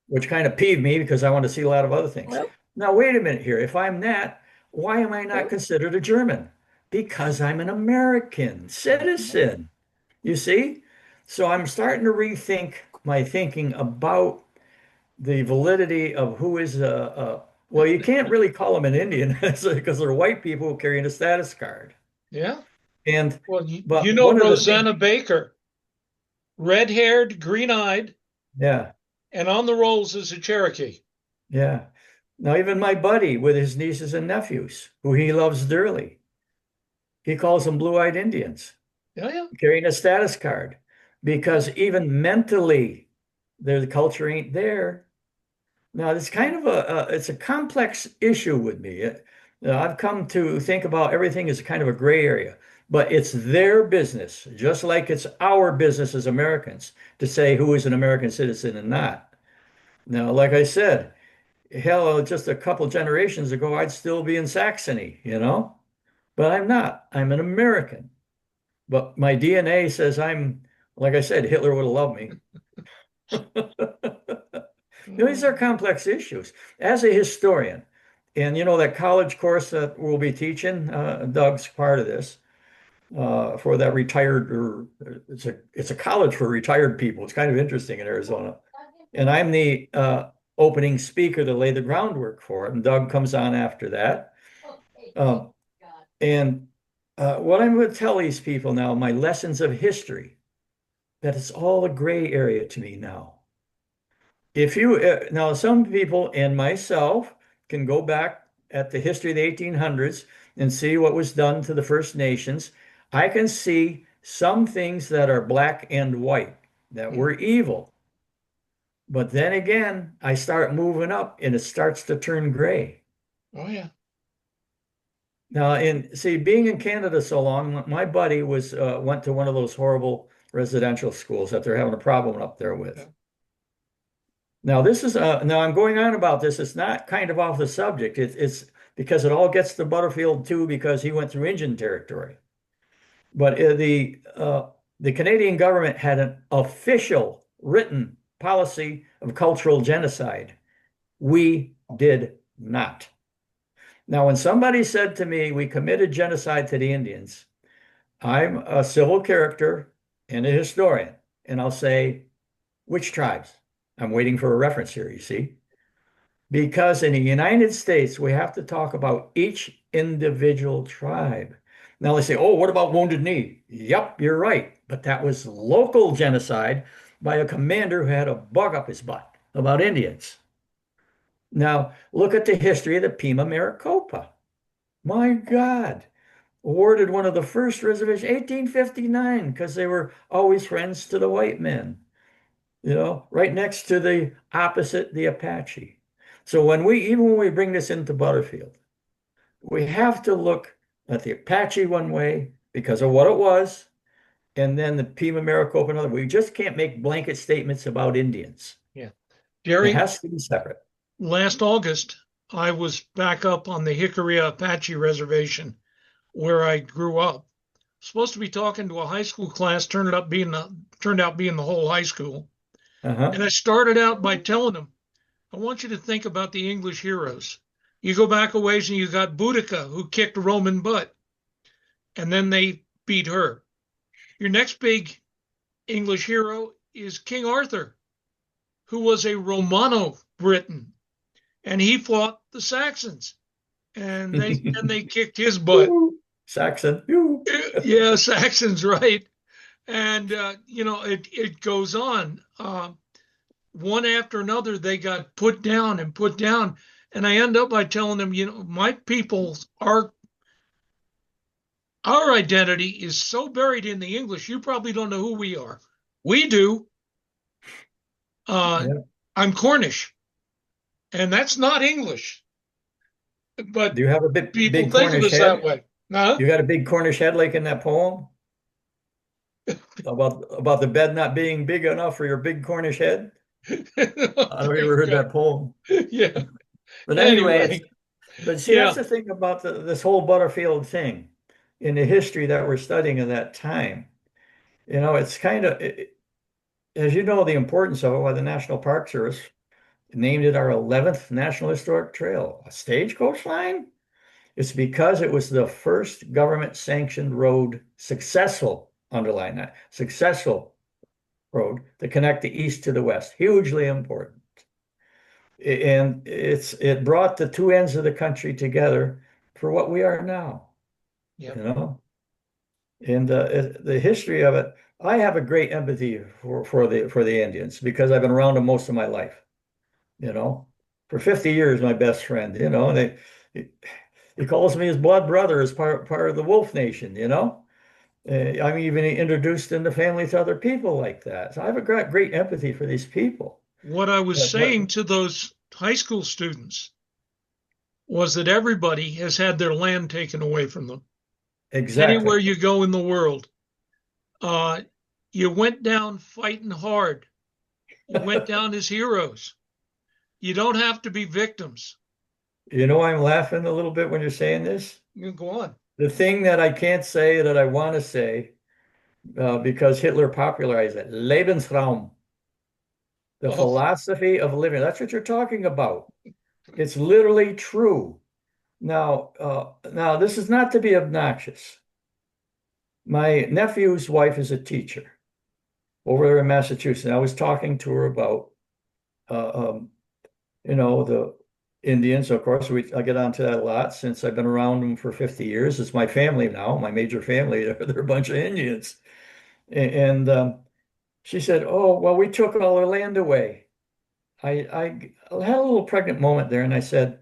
which kind of peeved me because I want to see a lot of other things. Well, Now, wait a minute here. If I'm that, why am I not considered a German? Because I'm an American citizen. You see? So I'm starting to rethink my thinking about the validity of who is well, you can't really call them an Indian because they're white people carrying a status card. Yeah. And Well, you, but you know one of the things, Rosanna Baker, red-haired, green-eyed, yeah, and on the rolls as a Cherokee. yeah. Now even my buddy with his nieces and nephews, who he loves dearly, he calls them blue-eyed Indians, Yeah, yeah. carrying a status card, because even mentally, their culture ain't there. Now, it's kind of it's a complex issue with me. I've come to think about everything as kind of a gray area, but it's their business, just like it's our business as Americans to say who is an American citizen and not. Now, like I said, hell, just a couple generations ago, I'd still be in Saxony, you know, but I'm not. I'm an American. But my DNA says like I said, Hitler would have loved me. These are complex issues. As a historian, and you know that college course that we'll be teaching, Doug's part of this for that retired, or it's a college for retired people. It's kind of interesting in Arizona, and I'm the opening speaker to lay the groundwork for it, and Doug comes on after that. Um, and what I'm going to tell these people now, my lessons of history, that it's all a gray area to me now. If you now, some people and myself can go back at the history of the 1800s and see what was done to the First Nations. I can see some things that are black and white that were evil. But then again, I start moving up and it starts to turn gray. Oh, yeah. Now, and see, being in Canada so long, my buddy went to one of those horrible residential schools that they're having a problem up there with. Yeah. Now this is now I'm going on about this. It's not kind of off the subject. It's because it all gets to Butterfield too because he went through Indian territory. But the Canadian government had an official written policy of cultural genocide. We did not. Now, when somebody said to me, "We committed genocide to the Indians," I'm a civil character and a historian, and I'll say, "Which tribes?" I'm waiting for a reference here, you see. Because in the United States, we have to talk about each individual tribe. Now they say, oh, what about Wounded Knee? Yep, you're right. But that was local genocide by a commander who had a bug up his butt about Indians. Now, look at the history of the Pima Maricopa. My God, awarded one of the first reservations, 1859, because they were always friends to the white men, you know, right next to the opposite, the Apache. So even when we bring this into Butterfield, we have to look at the Apache one way because of what it was, and then the Pima Maricopa another. We just can't make blanket statements about Indians. Yeah. It Jerry, has to be separate. last August, I was back up on the Hickory Apache Reservation where I grew up. Supposed to be talking to a high school class, turned out being the whole high school. Uh-huh. And I started out by telling them, I want you to think about the English heroes. You go back a ways and you got Boudica, who kicked Roman butt, and then they beat her. Your next big English hero is King Arthur, who was a Romano Britain, and he fought the Saxons, and they kicked his butt. Saxon. Yeah, Saxons, right? And it goes on. One after another, they got put down and put down, and I end up by telling them, my people are. Our identity is so buried in the English, you probably don't know who we are. We do. Yeah. I'm Cornish, and that's not English, but Do you have a people big think of Cornish us that head? way. Huh? You got a big Cornish head like in that poem about the bed not being big enough for your big Cornish head? I don't know if you ever heard that poem. Yeah. But Anyway, but see, that's yeah. the thing about this whole Butterfield thing in the history that we're studying in that time. It's kind of, as you know, the importance of it, why the National Park Service named it our 11th National Historic Trail. A stagecoach line? It's because it was the first government sanctioned road, successful, underline that, successful road to connect the east to the west. Hugely important. And it brought the two ends of the country together for what we are now, Yep. you know. And the history of it, I have a great empathy for the Indians because I've been around them most of my life. For 50 years, my best friend. And he calls me his blood brother as part of the Wolf Nation. I'm even introduced in the family to other people like that. So I have a great empathy for these people. What I was But saying to those high school students was that everybody has had their land taken away from them. exactly. Anywhere you go in the world, you went down fighting hard. You went down as heroes. You don't have to be victims. I'm laughing a little bit when you're saying this. You can go on. The thing that I can't say that I want to say, because Hitler popularized it, Lebensraum, the Oh, philosophy of living. That's what you're talking about. It's literally true. Now this is not to be obnoxious. My nephew's wife is a teacher over there in Massachusetts. And I was talking to her about, the Indians. Of course, I get onto that a lot since I've been around them for 50 years. It's my family now, my major family. They're a bunch of Indians. And she said, "Oh, well, we took all their land away." I had a little pregnant moment there, and I said,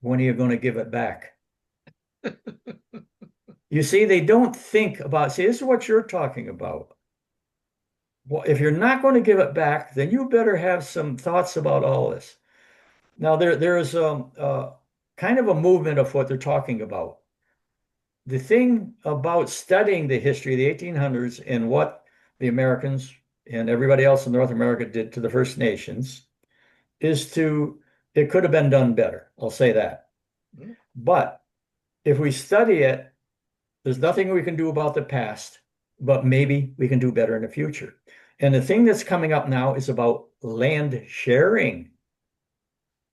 "When are you going to give it back?" You see, they don't think about, see, this is what you're talking about. Well, if you're not going to give it back, then you better have some thoughts about all this. Now, there is kind of a movement of what they're talking about. The thing about studying the history of the 1800s and what the Americans and everybody else in North America did to the First Nations it could have been done better. I'll say that. Mhm. But if we study it, there's nothing we can do about the past, but maybe we can do better in the future. And the thing that's coming up now is about land sharing.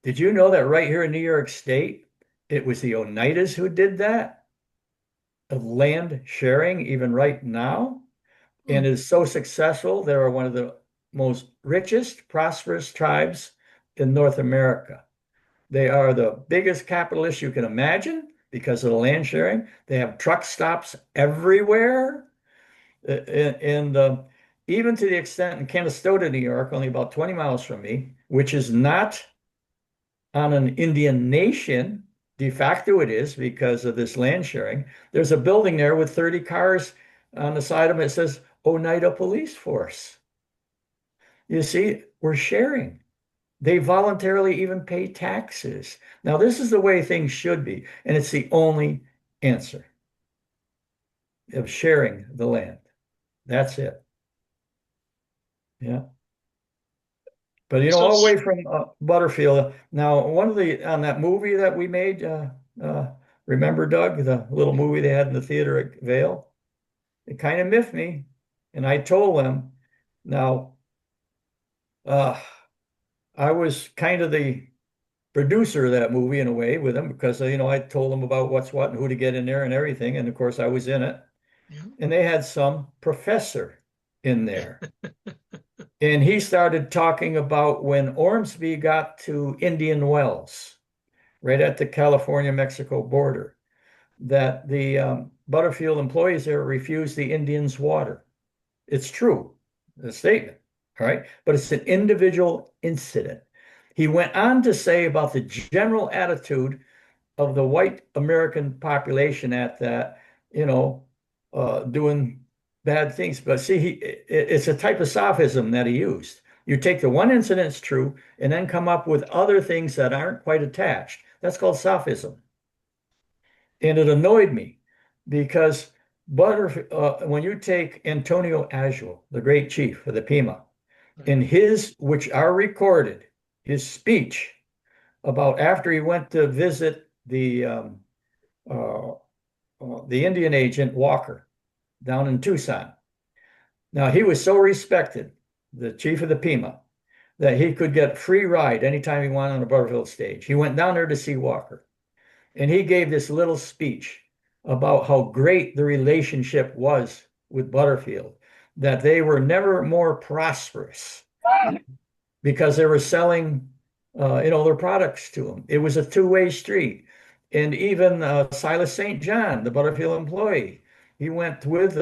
Did you know that right here in New York State, it was the Oneidas who did that? Of land sharing, even right now, and is so successful. They are one of the most richest, prosperous tribes in North America. They are the biggest capitalists you can imagine because of the land sharing. They have truck stops everywhere. And even to the extent in Canastota, New York, only about 20 miles from me, which is not on an Indian nation. De facto, it is because of this land sharing. There's a building there with 30 cars on the side of it. It says Oneida Police Force. You see, we're sharing. They voluntarily even pay taxes. Now, this is the way things should be, and it's the only answer of sharing the land. That's it. Yeah. But So, all the way from Butterfield. Now, on that movie that we made, remember Doug, the little movie they had in the theater at Vale? It kind of miffed me, and I told them. Now, I was kind of the producer of that movie in a way with them because I told them about what's what and who to get in there and everything, and of course I was in it, yeah. and they had some professor in there. And he started talking about when Ormsby got to Indian Wells, right at the California-Mexico border, that the Butterfield employees there refused the Indians water. It's true, the statement, all right? But it's an individual incident. He went on to say about the general attitude of the white American population at that, doing bad things. But see, it's a type of sophism that he used. You take the one incident as true and then come up with other things that aren't quite attached. That's called sophism. And it annoyed me because when you take Antonio Agio, the great chief of the Pima, in his, which are recorded, his speech about after he went to visit the Indian agent Walker down in Tucson. Now, he was so respected, the chief of the Pima, that he could get a free ride anytime he wanted on a Butterfield stage. He went down there to see Walker, and he gave this little speech about how great the relationship was with Butterfield, that they were never more prosperous because they were selling, their products to him. It was a two-way street. And even Silas St. John, the Butterfield employee, he went with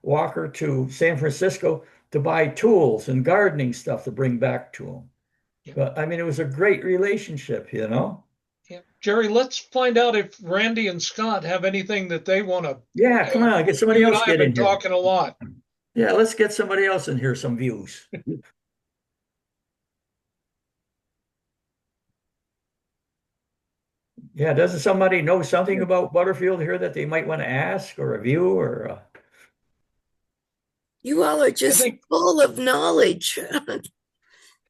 Walker to San Francisco to buy tools and gardening stuff to bring back to him. Yeah. But I mean, it was a great relationship, Yeah. Jerry, let's find out if Randy and Scott have anything that they want to. Yeah, come on, get somebody You and else I have get in been here. talking a lot. Yeah, let's get somebody else in here, some views. Yeah, doesn't somebody know something about Butterfield here that they might want to ask or review or You all are just think- full of knowledge.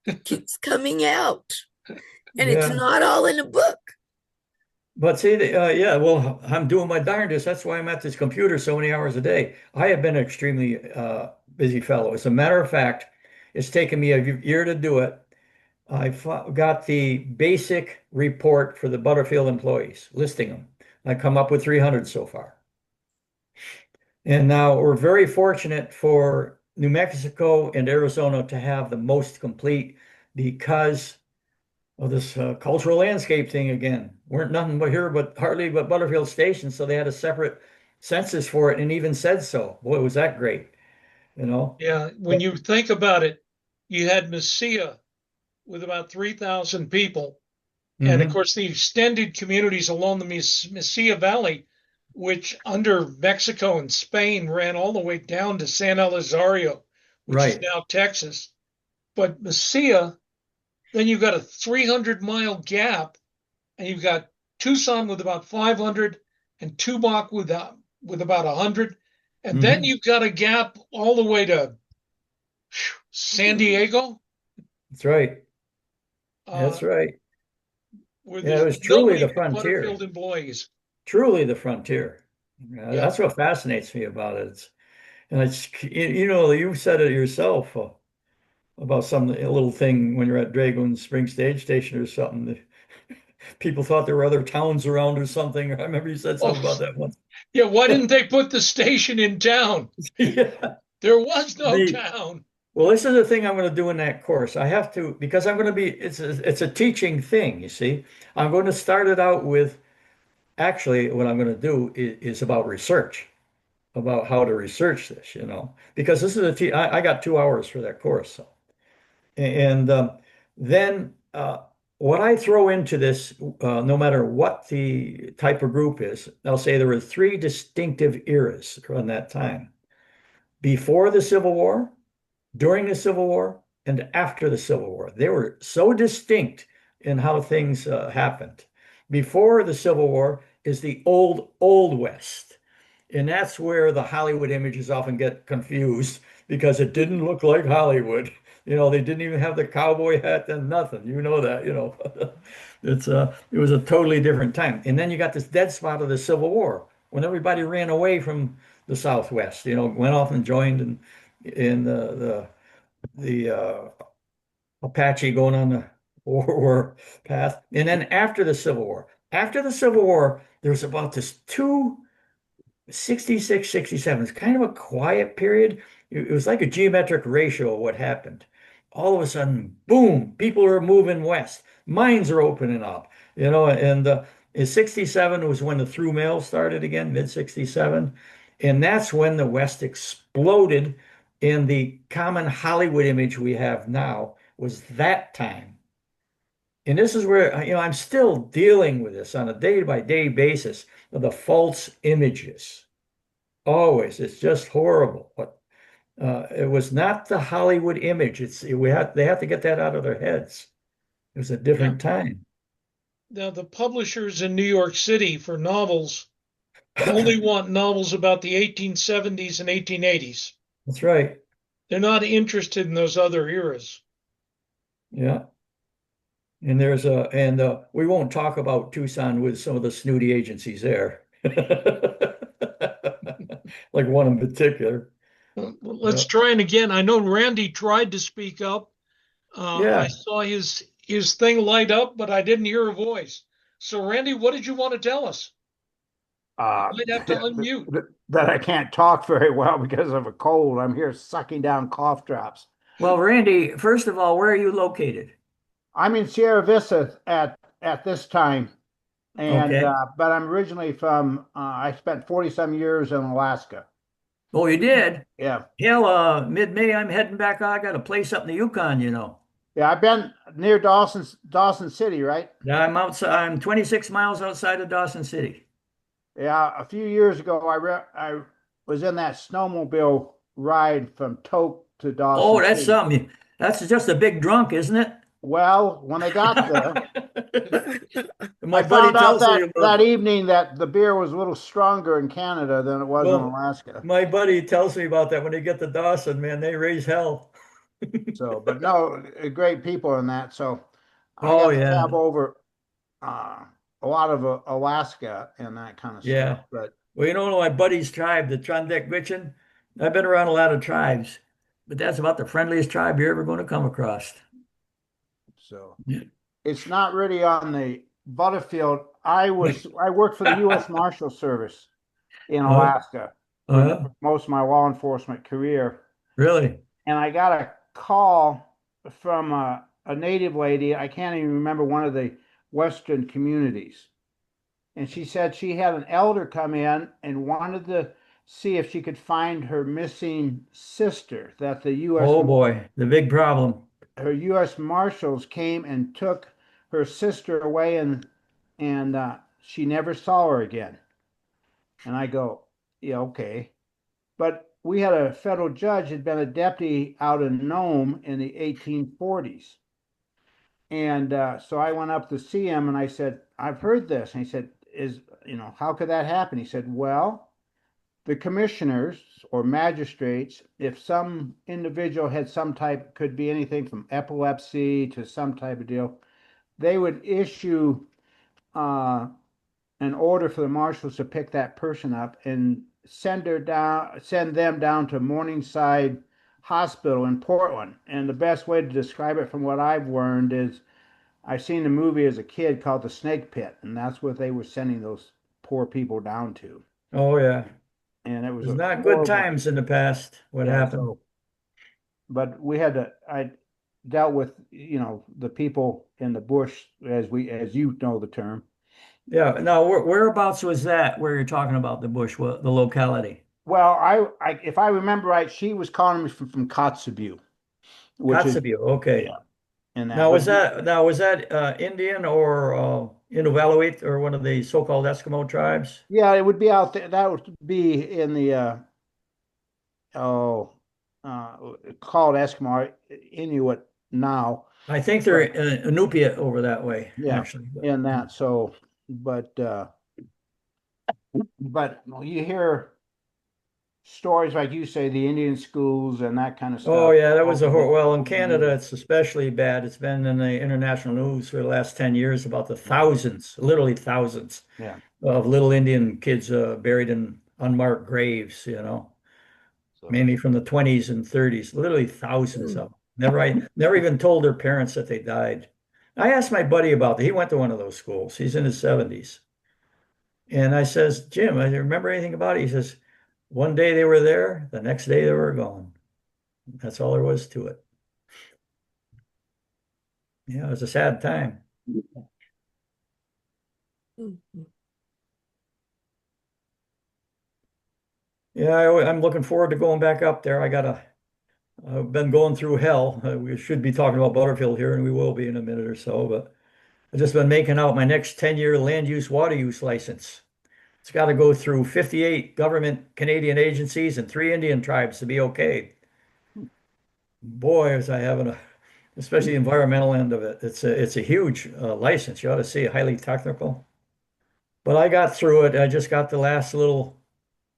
It keeps coming out. And it's Yeah. not all in a book. But see, well, I'm doing my darndest. That's why I'm at this computer so many hours a day. I have been an extremely busy fellow. As a matter of fact, it's taken me a year to do it. I've got the basic report for the Butterfield employees, listing them. I come up with 300 so far. And now we're very fortunate for New Mexico and Arizona to have the most complete because of this cultural landscape thing again. Weren't nothing but here, but hardly but Butterfield Station, so they had a separate census for it and even said so. Boy, was that great, Yeah, when you think about it, you had Mesilla with about 3,000 people. And of course, the extended communities along the Mesilla Valley, which under Mexico and Spain ran all the way down to San Elizario, which is Right. now Texas. But Mesilla, then you've got a 300-mile gap, and you've got Tucson with about 500 and Tubac with about 100. And then you've got a gap all the way to San Diego. That's right. That's right. Where Yeah, it was there's truly nobody the but frontier. Butterfield employees. Truly the frontier. Yeah. That's what fascinates me about it. You said it yourself about a little thing when you're at Dragoon Spring Stage Station or something. People thought there were other towns around or something. I remember you said something about that once. Yeah, why didn't they put the station in town? Yeah. There was no town. Well, this is the thing I'm going to do in that course. I have to, because I'm going to be, it's a teaching thing, you see. I'm going to start it out with, actually, what I'm going to do is about research, about how to research this, because this is I got 2 hours for that course. So. And then what I throw into this, no matter what the type of group is, I'll say there were 3 distinctive eras around that time. Before the Civil War, during the Civil War, and after the Civil War. They were so distinct in how things happened. Before the Civil War is the Old West. And that's where the Hollywood images often get confused because it didn't look like Hollywood. They didn't even have the cowboy hat and nothing. That. It was a totally different time. And then you got this dead spot of the Civil War when everybody ran away from the Southwest, went off and joined in the Apache going on the war path. And then after the Civil War, there's about this 66, 67. It's kind of a quiet period. It was like a geometric ratio of what happened. all of a sudden, boom, people are moving west. Mines are opening up, and in 67 was when the through mail started again, mid 67. And that's when the West exploded. And the common Hollywood image we have now was that time. And this is where, I'm still dealing with this on a day-by-day basis of the false images. Always, it's just horrible. But it was not the Hollywood image. They have to get that out of their heads. It was a different time. Now, the publishers in New York City for novels only want novels about the 1870s and 1880s. That's right. They're not interested in those other eras. Yeah. And we won't talk about Tucson with some of the snooty agencies there. Like one in particular. Let's try it again. I know Randy tried to speak up. Yeah. I saw his thing light up, but I didn't hear a voice. So, Randy, what did you want to tell us? You might have to unmute. That I can't talk very well because of a cold. I'm here sucking down cough drops. Well, Randy, first of all, where are you located? I'm in Sierra Vista at this time, and Okay. but I'm originally from. I spent 40 some years in Alaska. Oh, you did? Yeah, Hell, mid-May, I'm heading back. I got a place up in the Yukon, yeah. I've been near Dawson City, right? Yeah, I'm outside. I'm 26 miles outside of Dawson City. Yeah, a few years ago, I was in that snowmobile ride from Tok to Dawson Oh, that's City. something. That's just a big drunk, isn't it? Well, when I got there, My I buddy found out tells me that about that evening that the beer was a little stronger in Canada than it was in Well, Alaska. my buddy tells me about that when they get to Dawson, man, they raise hell. So, but no, great people in that. So I Oh got to yeah, have over uh, a lot of Alaska and that kind of yeah. stuff. But Well, my buddy's tribe, the Trandek Gwich'in. I've been around a lot of tribes, but that's about the friendliest tribe you're ever going to come across. so Yeah. it's not really on the Butterfield. I worked for the U.S. Marshal Service in Uh, Alaska uh, for most of my law enforcement career. really? And I got a call from a native lady. I can't even remember one of the Western communities. And she said she had an elder come in and wanted to see if she could find her missing sister, that the Oh boy, the big problem. her U.S. Marshals came and took her sister away, and she never saw her again. And I go, yeah, okay. But we had a federal judge had been a deputy out in Nome in the 1840s. And so I went up to see him and I said, I've heard this. And he said, how could that happen? He said, well, the commissioners or magistrates, if some individual had some type, could be anything from epilepsy to some type of deal, they would issue uh, an order for the marshals to pick that person up and send them down to Morningside Hospital in Portland. And the best way to describe it from what I've learned is I've seen a movie as a kid called The Snake Pit, and that's what they were sending those poor people down to. Oh yeah, And it it was was a not good horrible, times in the past. What yeah, happened? so, but I dealt with, the people in the bush, as you know the term. Yeah. Now, whereabouts was that? Where you're talking about the bush, the locality? Well, if I remember right, she was calling me from Kotzebue, which is, Kotzebue. Okay. yeah, in that. Now But was that Indian or Inuvialuit or one of the so-called Eskimo tribes? yeah, it would be out there. That would be in the oh, uh, called Eskimo Inuit now. I think they're Inupiat over that way, Yeah, actually. in that. So, but you hear stories like you say, the Indian schools and that kind of Oh stuff. yeah, that was well, in Over the Canada years. it's especially bad. It's been in the international news for the last 10 years about the thousands, literally thousands Yeah. of little Indian kids buried in unmarked graves, So, mainly from the 20s and 30s, literally thousands of them. Never even told their parents that they died. I asked my buddy about that. He went to one of those schools. He's in his 70s. And I says, Jim, I remember anything about it? He says, one day they were there, the next day they were gone. That's all there was to it. Yeah, it was a sad time. Yeah, I'm looking forward to going back up there. I've been going through hell. We should be talking about Butterfield here, and we will be in a minute or so, but I've just been making out my next 10-year land use water use license. It's got to go through 58 government Canadian agencies and 3 Indian tribes to be okay. Boy, was I having especially the environmental end of it. It's a huge license. You ought to see it, highly technical. But I got through it. I just got the last little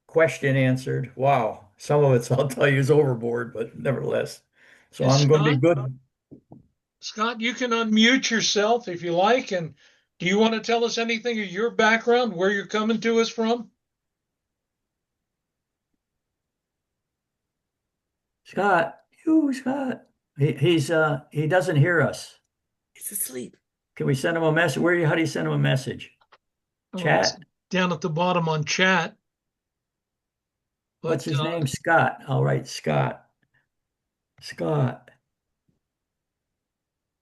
question answered. Wow. Some of it's, I'll tell you, is overboard, but nevertheless. So Yes, I'm going to be Scott, good. Scott, you can unmute yourself if you like. And do you want to tell us anything of your background, where you're coming to us from? Scott, you, Scott. He doesn't hear us. He's asleep. Can we send him a message? How do you send him a message? Oh, it's Chat? down at the bottom on chat. What's But his name? Scott. All right, Scott. Scott.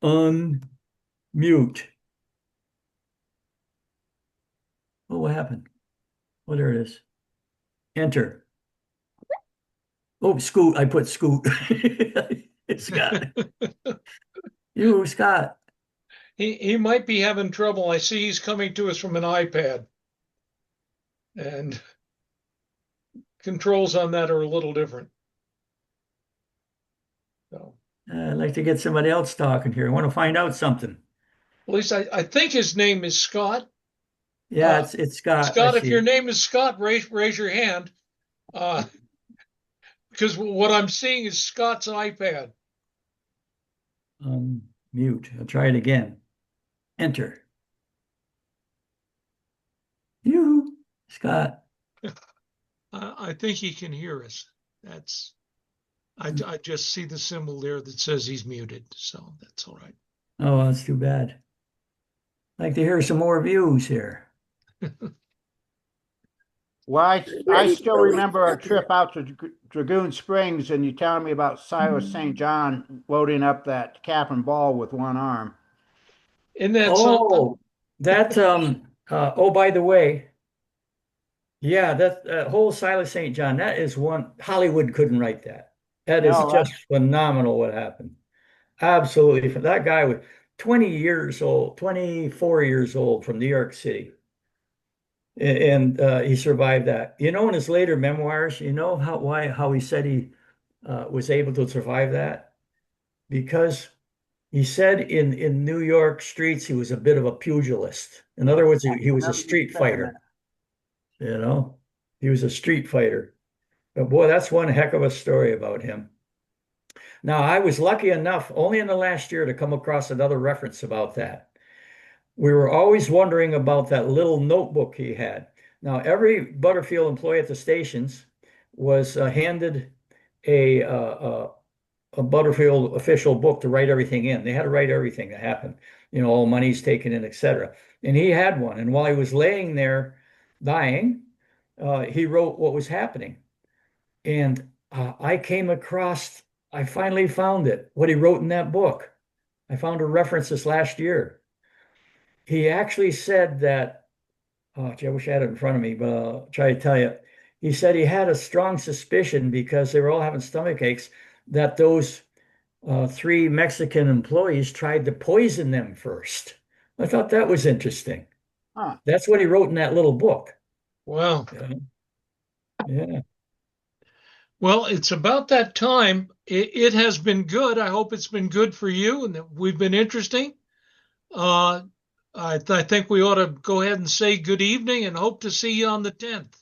Unmute. Oh, what happened? Oh, there it is. Enter. Oh, Scoot. I put Scoot. Scott. You, Scott. he might be having trouble. I see he's coming to us from an iPad. And controls on that are a little different. So, I'd like to get somebody else talking here. I want to find out something. at least I think his name is Scott. Yeah, it's Scott. Scott, Let's if your see. name is Scott, raise your hand. Because what I'm seeing is Scott's iPad. Mute. I'll try it again. Enter. You, Scott. I think he can hear us. I just see the symbol there that says he's muted, so that's all right. Oh, that's too bad. I'd like to hear some more views here. Well, I still remember our trip out to Dragoon Springs, and you telling me about Silas St. John loading up that cap and ball with one arm. Isn't that something? Oh, oh, by the way, yeah, that whole Silas St. John, that is one, Hollywood couldn't write that. That is No, just phenomenal what happened. Absolutely. That guy was 20 years old, 24 years old from New York City. And he survived that. You know, in his later memoirs, you know how he said he was able to survive that? Because he said in New York streets he was a bit of a pugilist. In other words, he was a street fighter. You know, he was a street fighter. But boy, that's one heck of a story about him. Now, I was lucky enough only in the last year to come across another reference about that. We were always wondering about that little notebook he had. Now, every Butterfield employee at the stations was handed a Butterfield official book to write everything in. They had to write everything that happened, you know, all money's taken in, etc. And he had one. And while he was laying there dying, he wrote what was happening. And I finally found it, what he wrote in that book. I found a reference this last year. He actually said that, oh, gee, I wish I had it in front of me, but I'll try to tell you. He said he had a strong suspicion because they were all having stomach aches that those 3 Mexican employees tried to poison them first. I thought that was interesting. Huh. That's what he wrote in that little book. Wow. Yeah. Well, it's about that time. It has been good. I hope it's been good for you and that we've been interesting. I think we ought to go ahead and say good evening and hope to see you on the 10th.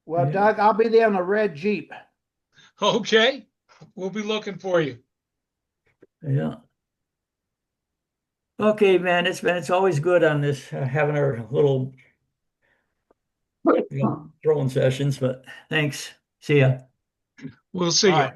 Well, Yeah. Doug, I'll be there in a red Jeep. Okay. We'll be looking for you. Yeah. Okay, man. It's always good on this having our little throwing sessions, but thanks. See ya. We'll see All you. right.